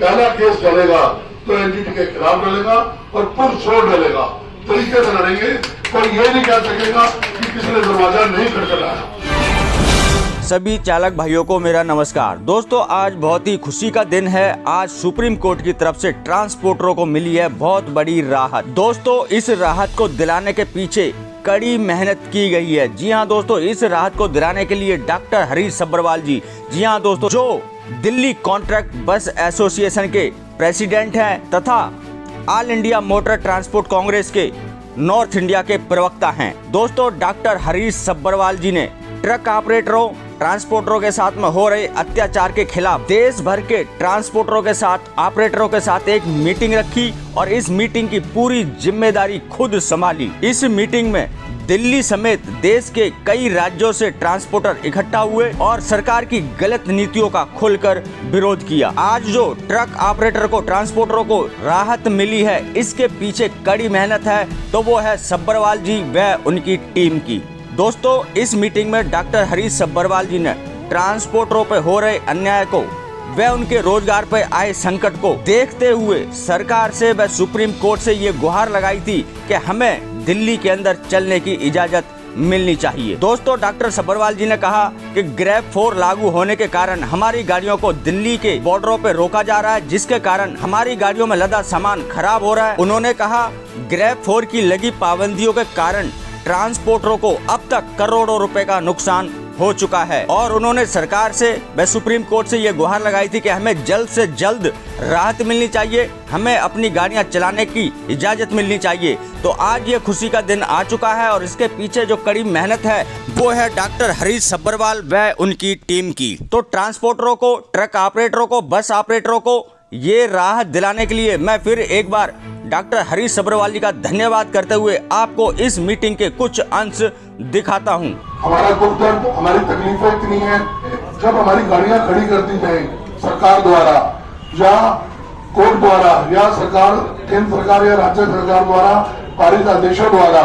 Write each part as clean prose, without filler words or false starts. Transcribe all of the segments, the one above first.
पहला केस डलेगा तो एनजीटी के खिलाफ डलेगा और पुरजोर डलेगा। तरीके से लड़ेंगे, कोई ये नहीं कह सकेगा कि किसी ने दरवाजा नहीं खटखटाया। सभी चालक भाइयों को मेरा नमस्कार। दोस्तों, आज बहुत ही खुशी का दिन है। आज सुप्रीम कोर्ट की तरफ से ट्रांसपोर्टरों को मिली है बहुत बड़ी राहत। दोस्तों, इस राहत को दिलाने के पीछे कड़ी मेहनत की गई है। जी हां दोस्तों, इस राहत को दिलाने के लिए डॉक्टर हरीश सब्बरवाल जी, जी हां दोस्तों, जो दिल्ली कॉन्ट्रैक्ट बस एसोसिएशन के प्रेसिडेंट हैं तथा all India motor transport Congress के नॉर्थ इंडिया के प्रवक्ता हैं। दोस्तों, डॉक्टर हरीश सब्बरवाल जी ने ट्रक ऑपरेटरों, ट्रांसपोर्टरों के साथ में हो रहे अत्याचार के खिलाफ देश भर के ट्रांसपोर्टरों के साथ, ऑपरेटरों के साथ एक मीटिंग रखी और इस मीटिंग की पूरी जिम्मेदारी खुद संभाली। इस मीटिंग में दिल्ली समेत देश के कई राज्यों से ट्रांसपोर्टर इकट्ठा हुए और सरकार की गलत नीतियों का खुलकर विरोध किया। आज जो ट्रक ऑपरेटर को, ट्रांसपोर्टरों को राहत मिली है, इसके पीछे कड़ी मेहनत है, तो वो है सब्बरवाल जी व उनकी टीम की। दोस्तों, इस मीटिंग में डॉक्टर हरीश सब्बरवाल जी ने ट्रांसपोर्टरों पे हो रहे अन्याय को व उनके रोजगार पे आए संकट को देखते हुए सरकार से व सुप्रीम कोर्ट से ये गुहार लगाई थी कि हमें दिल्ली के अंदर चलने की इजाजत मिलनी चाहिए। दोस्तों, डॉक्टर सब्बरवाल जी ने कहा कि ग्रैब 4 लागू होने के कारण हमारी गाड़ियों को दिल्ली के बॉर्डरों पे रोका जा रहा है, जिसके कारण हमारी गाड़ियों में लदा सामान खराब हो रहा है। उन्होंने कहा ग्रैब 4 की लगी पाबंदियों के कारण ट्रांसपोर्टरों को अब तक करोड़ों रुपए का नुकसान हो चुका है और उन्होंने सरकार से व सुप्रीम कोर्ट से ये गुहार लगाई थी कि हमें जल्द से जल्द राहत मिलनी चाहिए, हमें अपनी गाड़ियां चलाने की इजाजत मिलनी चाहिए। तो आज ये खुशी का दिन आ चुका है और इसके पीछे जो कड़ी मेहनत है वो है डॉक्टर हरीश सब्बरवाल व उनकी टीम की। तो ट्रांसपोर्टरों को, ट्रक ऑपरेटरों को, बस ऑपरेटरों को ये राहत दिलाने के लिए मैं फिर एक बार डॉक्टर हरीश सब्बरवाल जी का धन्यवाद करते हुए आपको इस मीटिंग के कुछ अंश दिखाता हूं। हमारा दुख दर्द, हमारी तकलीफें इतनी हैं, जब हमारी गाड़ियां खड़ी कर दी जाए सरकार द्वारा या कोर्ट द्वारा या सरकार, केंद्र सरकार या राज्य सरकार द्वारा पारित आदेशों द्वारा,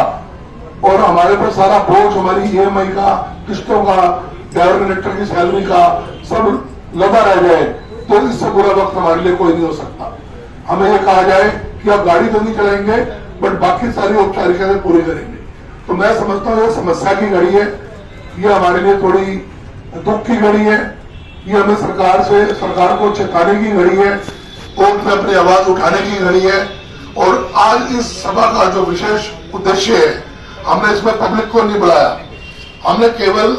और हमारे पर सारा बोझ, हमारी ईएमआई का, किस्तों का, ड्राइवर कंडक्टर की सैलरी का सब लदा रह जाए, तो इससे बुरा वक्त हमारे लिए कोई नहीं हो सकता। हमें यह कहा जाए कि आप गाड़ी तो नहीं चलाएंगे बट बाकी सारी औपचारिकताएं पूरी करेंगे। तो मैं समझता हूँ ये समस्या की घड़ी है, ये हमारे लिए थोड़ी दुख की घड़ी है, ये हमें सरकार को चेताने की घड़ी है, कोर्ट में अपनी आवाज उठाने की घड़ी है। और आज इस सभा का जो विशेष उद्देश्य है, हमने इसमें पब्लिक को नहीं बुलाया, हमने केवल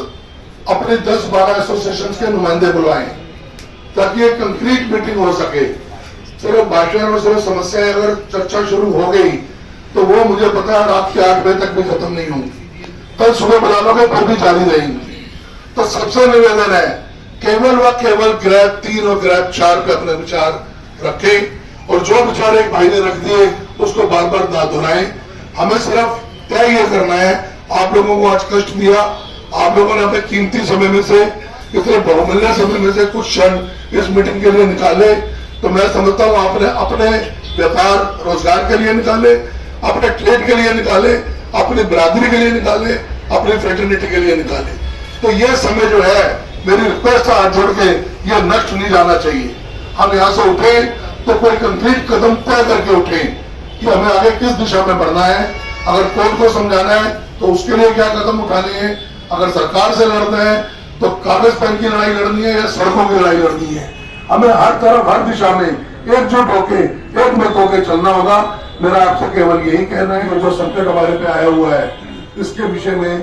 अपने 10-12 एसोसिएशन के नुमाइंदे बुलवाए ताकि एक कंक्रीट मीटिंग हो सके। सिर्फ भाषण और सिर्फ समस्याएं अगर चर्चा शुरू हो गई तो वो मुझे पता है रात के 8 बजे तक भी खत्म नहीं होंगी, कल सुबह बुला लोगे फिर भी जारी रहेंगी। तो सबसे निवेदन है केवल व केवल ग्रैब 3 और ग्रैब 4 पे अपने विचार रखें और जो विचार एक भाई ने रख दिए उसको बार बार ना दोहराएं। हमें सिर्फ तय ये करना है, आप लोगों को आज कष्ट दिया, आप लोगों ने अपने कीमती समय में से, इतने बहुमूल्य समय में से कुछ क्षण इस मीटिंग के लिए निकाले, तो मैं समझता हूँ आपने अपने व्यापार रोजगार के लिए निकाले, अपने ट्रेड के लिए निकाले, अपनी बिरादरी के लिए निकाले, अपनी फ्रेटर्निटी के लिए निकाले। तो ये समय जो है, मेरी रिक्वेस्ट हाथ जोड़ के, ये नष्ट नहीं जाना चाहिए। हम यहाँ से उठे तो कोई कंक्रीट कदम तय करके उठे कि हमें आगे किस दिशा में बढ़ना है। अगर कोर्ट को समझाना है तो उसके लिए क्या कदम उठाने हैं, अगर सरकार से लड़ना है तो कागज पेन की लड़ाई लड़नी है या सड़कों की लड़ाई लड़नी है। हमें हर तरफ, हर दिशा में एकजुट होके, एक मत होके चलना होगा। मेरा आपसे केवल यही कहना है कि जो संकट हमारे पे आया हुआ है, इसके विषय में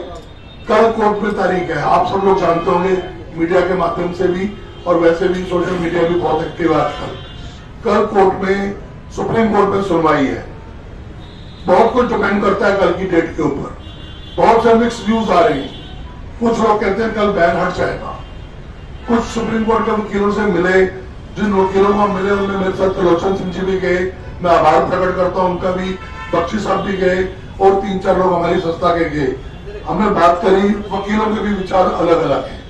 कल कोर्ट में तारीख है, आप सब लोग जानते होंगे मीडिया के माध्यम से भी, और वैसे भी सोशल मीडिया भी बहुत एक्टिव है आजकल। कल कोर्ट में, सुप्रीम कोर्ट में सुनवाई है, बहुत कुछ डिपेंड करता है कल की डेट के ऊपर। बहुत से मिक्स व्यूज आ रहे हैं, कुछ लोग कहते हैं कल बैन हट जाएगा, कुछ सुप्रीम कोर्ट के वकीलों से मिले, जिन वकीलों को मिले उनमें मेरे साथ त्रिलोचन सिंह जी भी गए, मैं आभार प्रकट करता हूं उनका भी, बख्शी साहब भी गए और 3-4 लोग हमारी संस्था के गए। हमने बात करी, वकीलों के भी विचार अलग अलग हैं।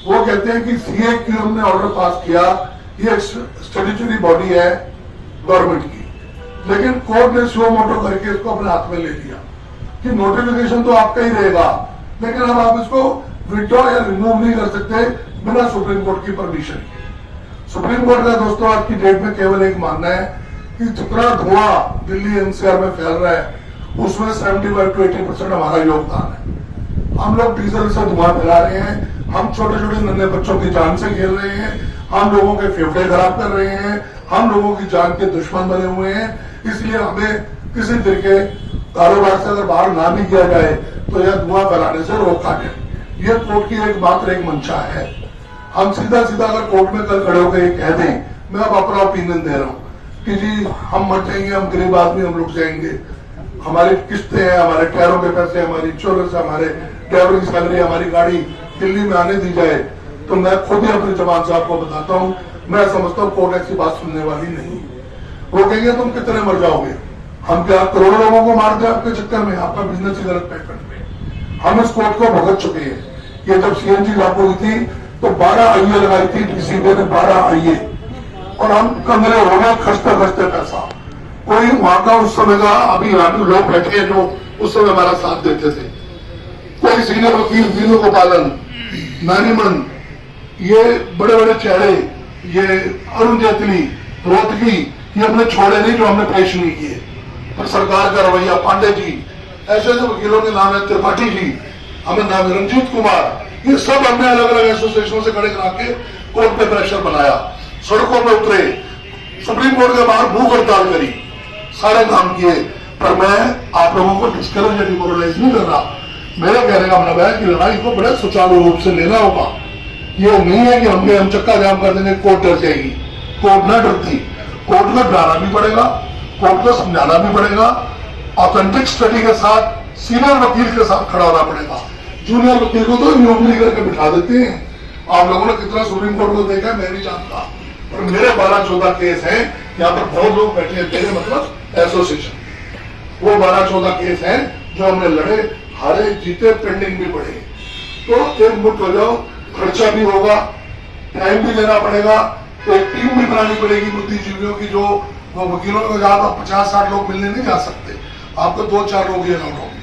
वो कहते हैं कि सीए की हमने ऑर्डर पास किया, ये एक स्टैट्यूटरी बॉडी है गवर्नमेंट की, लेकिन कोर्ट ने सुओ मोटो करके इसको अपने हाथ में ले लिया कि नोटिफिकेशन तो आपका ही रहेगा, लेकिन अब आप इसको विड्रॉ या रिमूव नहीं कर सकते बिना सुप्रीम कोर्ट की परमिशन के। सुप्रीम कोर्ट का दोस्तों आज की डेट में केवल एक मानना है कि जितना धुआं दिल्ली एनसीआर में फैल रहा है उसमें 75 to 80% हमारा योगदान है। हम लोग डीजल से धुआं फैला रहे हैं, हम छोटे छोटे नन्हे बच्चों की जान से खेल रहे हैं, हम लोगों के फेफड़े खराब कर रहे हैं, हम लोगों की जान के दुश्मन बने हुए हैं। इसलिए हमें किसी तरीके कारोबार से अगर बाहर ना भी किया जाए तो यह धुआं फैलाने से रोका जाए। यह कोर्ट की मात्र एक मंशा है। हम सीधा सीधा अगर कोर्ट में कल खड़े होकर ये कह दें, मैं अब अपना ओपिनियन दे रहा हूँ कि जी हम मर जाएंगे, हम गरीब आदमी हम लोग जाएंगे, हमारी किस्तें हैं, हमारे टायरों के पैसे, हमारी इंश्योरेंस, हमारे ड्राइवर की सैलरी, हमारी गाड़ी दिल्ली में आने दी जाए, तो मैं खुद ही अपनी जबान से आपको बताता हूँ, मैं समझता हूँ कोर्ट ऐसी बात सुनने वाली नहीं। वो कहेंगे तुम कितने मर जाओगे, हम क्या करोड़ों लोगों को मार दें आपके चक्कर में, आपका बिजनेस ही गलत पैटर्न में। हम इस कोर्ट को भुगत चुके हैं। ये जब सीएनजी लागू हुई थी तो 12 आईए लगाई थी डीसीबी ने, 12 आईए, और हम कंगरे हो गए खर्चते खर्चते पैसा। कोई वहां का उस समय का अभी यहाँ पे लोग बैठे हैं जो उस समय हमारा साथ देते थे, कोई सीनियर वकील वीनू गोपालन, नारीमन, ये बड़े बड़े चेहरे, ये अरुण जेटली, रोहतगी, ये हमने छोड़े नहीं जो हमने पेश नहीं किए। पर सरकार का रवैया, पांडे जी, ऐसे ऐसे वकीलों के नाम है, त्रिपाठी जी, हमें नाम है रंजीत कुमार, ये सब हमने अलग अलग एसोसिएशनों से खड़े करा के कोर्ट पे प्रेशर बनाया, सड़कों पे उतरे, सुप्रीम कोर्ट के बाहर भूख हड़ताल करी, सारे काम किए। पर मैं आप लोगों को डिस्करेज या डिमोरलाइज नहीं कर रहा। मेरे कहने का मतलब है कि लड़ाई को बड़े सुचारू रूप से लेना होगा। ये नहीं है कि हम चक्का जाम कर देंगे, कोर्ट डर जाएगी। कोर्ट न डरती, कोर्ट को डराना भी पड़ेगा, कोर्ट को समझाना भी पड़ेगा, ऑथेंटिक स्टडी के साथ सीनियर वकील के साथ खड़ा होना पड़ेगा। जूनियर वकील को तो नौकरी करके बिठा देते हैं। आप लोगों ने कितना सुप्रीम कोर्ट को देखा है मैं नहीं जानता, पर मेरे 12-14 केस हैं, यहाँ पर बहुत लोग बैठे हैं, मेरे मतलब एसोसिएशन, वो 12-14 केस हैं जो हमने लड़े, हारे, जीते, पेंडिंग भी पड़े। तो एक मुठ हो जाओ, खर्चा भी होगा, टाइम भी देना पड़ेगा, एक टीम भी बनानी पड़ेगी बुद्धिजीवियों की, जो वकीलों को ज्यादा 50-60 लोग मिलने नहीं जा सकते, आपको 2-4 लोग ही अलाउड होंगे।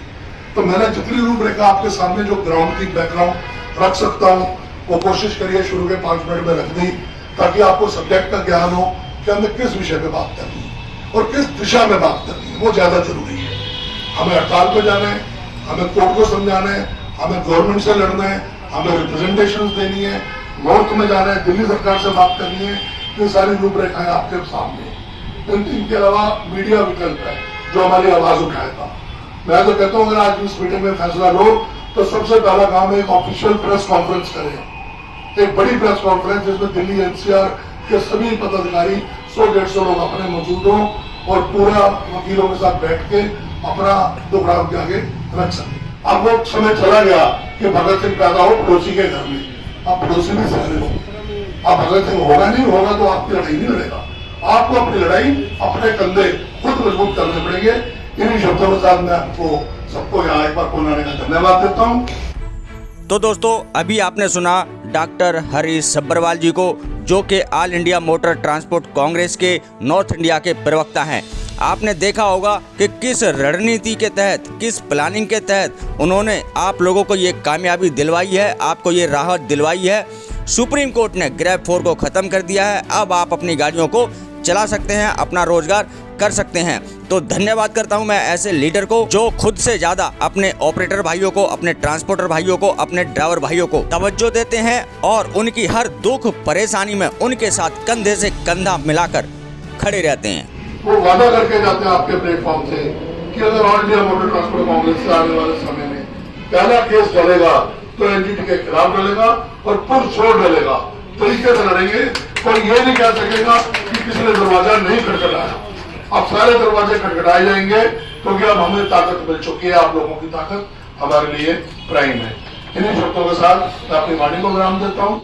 तो मैंने जितनी रूपरेखा आपके सामने जो ग्राउंड की बैकग्राउंड रख सकता हूँ वो कोशिश करिए शुरू के 5 मिनट में रख दी, ताकि आपको सब्जेक्ट का ज्ञान हो कि हमें किस विषय पे बात करनी है और किस दिशा में बात करनी है, वो ज्यादा जरूरी है। हमें हड़ताल पे जाना है, हमें कोर्ट को समझाना है, हमें गवर्नमेंट से लड़ना है, हमें रिप्रेजेंटेशन देनी है, नॉर्थ में जाना है, दिल्ली सरकार से बात करनी है। ये सारी रूपरेखाएं आपके सामने। इनके अलावा मीडिया विकल्प है जो हमारी आवाज उठाएगा। मैं तो कहता हूँ अगर आज इस मीटिंग में फैसला लो तो सबसे पहला काम है एक ऑफिशियल प्रेस कॉन्फ्रेंस करें, एक बड़ी प्रेस कॉन्फ्रेंस जिसमें दिल्ली एनसीआर के सभी पदाधिकारी 100-150 लोग अपने मौजूद हों और पूरा वकीलों के साथ बैठ के अपना दुखड़ा के आगे रख सके। अब वो समय चला गया कि भगत सिंह पैदा हो पड़ोसी के घर में, आप पड़ोसी में सहरे हो। अब भगत सिंह होगा नहीं होगा तो आपकी लड़ाई नहीं लड़ेगा, आपको अपनी लड़ाई अपने कंधे खुद मजबूत करने पड़ेंगे। इन्हीं शब्दों के साथ मैं आपको सबको यहाँ एक बार पुनः का धन्यवाद देता हूँ। तो दोस्तों अभी आपने सुना डॉक्टर हरीश सब्बरवाल जी को, जो कि all India motor transport Congress के नॉर्थ इंडिया के प्रवक्ता हैं। आपने देखा होगा कि किस रणनीति के तहत, किस प्लानिंग के तहत उन्होंने आप लोगों को ये कामयाबी दिलवाई है, आपको ये राहत दिलवाई है। सुप्रीम कोर्ट ने ग्रैब 4 को ख़त्म कर दिया है। अब आप अपनी गाड़ियों को चला सकते हैं, अपना रोजगार कर सकते हैं। तो धन्यवाद करता हूं मैं ऐसे लीडर को जो खुद से ज्यादा अपने ऑपरेटर भाइयों को, अपने ट्रांसपोर्टर भाइयों को, अपने ड्राइवर भाइयों को तवज्जो देते हैं और उनकी हर दुख परेशानी में उनके साथ कंधे से कंधा मिलाकर खड़े रहते हैं। वो वादा करके जाते हैं आपके प्लेटफॉर्म से कि अगर all India motor transport Congress से आने वाले समय में पहला केस डलेगा तो एनजीटी के खिलाफ डलेगा और पुरजोर डलेगा, तरीके से लड़ेंगे। कोई ये नहीं कह सकेगा कि किसी ने दरवाजा नहीं खटखटाया। अब सारे दरवाजे खटखटाए जाएंगे क्योंकि अब हमें ताकत मिल चुकी है, आप लोगों की ताकत हमारे लिए प्राइम है। इन्हीं शब्दों के साथ मैं अपनी वाणी को विराम देता हूँ।